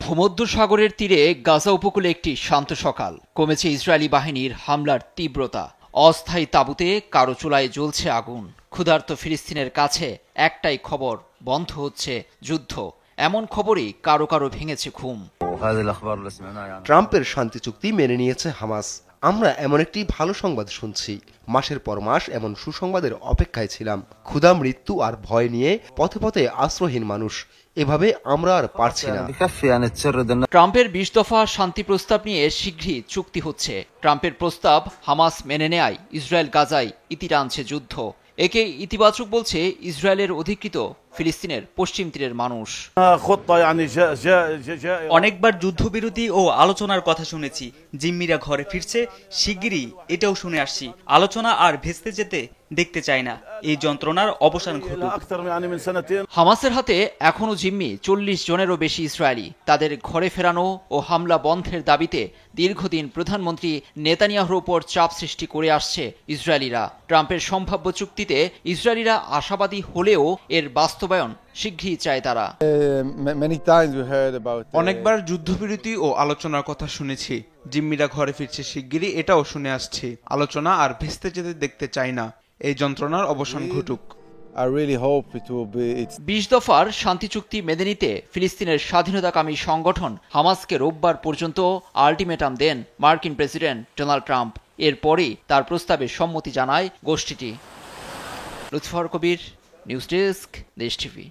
ভূমধ্যসাগরের তীরে গাজা উপকূলে একটি শান্ত সকাল। কমেছে ইসরায়েলি বাহিনীর হামলার তীব্রতা। অস্থায়ী তাঁবুতে কারো চুলায় জ্বলছে আগুন। ক্ষুধার্ত ফিলিস্তিনের কাছে একটাই খবর, বন্ধ হচ্ছে যুদ্ধ। এমন খবরই কারো কারো ভেঙেছে ঘুম। ট্রাম্পের শান্তি চুক্তি মেনে নিয়েছে হামাস। আমরা এমন একটি ভালো সংবাদ শুনছি। মাসের পর মাস এমন সুসংবাদের অপেক্ষায় ছিলাম। ক্ষুধা, মৃত্যু আর ভয় নিয়ে পথে পথে আশ্রয়হীন মানুষ। এভাবে আমরা আর পারছি না। ট্রাম্পের ২০ দফা শান্তি প্রস্তাব নিয়ে শীঘ্রই চুক্তি হচ্ছে। ট্রাম্পের প্রস্তাব হামাস মেনে নেয় ইসরায়েল গাজায় ইতি টানছে যুদ্ধ। একে ইতিবাচক বলছে ইসরায়েলের অধিকৃত ফিলিস্তিনের পশ্চিম তীরের মানুষ। অনেকবার যুদ্ধবিরতি ও আলোচনার কথা শুনেছি। জিম্মিরা ঘরে ফিরছে, শিগগিরই এটাও শুনে আসছি। আলোচনা আর ভেস্তে যেতে দেখতে চাই না। এই যন্ত্রণার অবসান ঘটুক। হামাসের হাতে এখনো জিম্মি ৪০ জনেরও বেশি ইসরায়েলি। তাদের ঘরে ফেরানো ও হামলা বন্ধের দাবিতে দীর্ঘদিন প্রধানমন্ত্রী নেতানিয়াহুর উপর চাপ সৃষ্টি করে আসছে ইসরায়েলিরা। ট্রাম্পের সম্ভাব্য চুক্তিতে ইসরায়েলিরা আশাবাদী হলেও এর বাস্তবায়ন শীঘ্রই চায় তারা। অনেকবার যুদ্ধবিরতি ও আলোচনার কথা শুনেছি। জিম্মিরা ঘরে ফিরছে শিগগিরই এটাও শুনে আসছি। আলোচনা আর ভেস্তে যেতে দেখতে চাই না। এই যন্ত্রণার অবসান ঘটুক। ২০ দফার শান্তি চুক্তি মেনে নিতে ফিলিস্তিনের স্বাধীনতাকামী সংগঠন হামাসকে রোববার পর্যন্ত আল্টিমেটাম দেন মার্কিন প্রেসিডেন্ট ডোনাল্ড ট্রাম্প। এরপরই তার প্রস্তাবে সম্মতি জানায় গোষ্ঠীটি। লুৎফর কবির, নিউজ ডেস্ক, দেশ টিভি।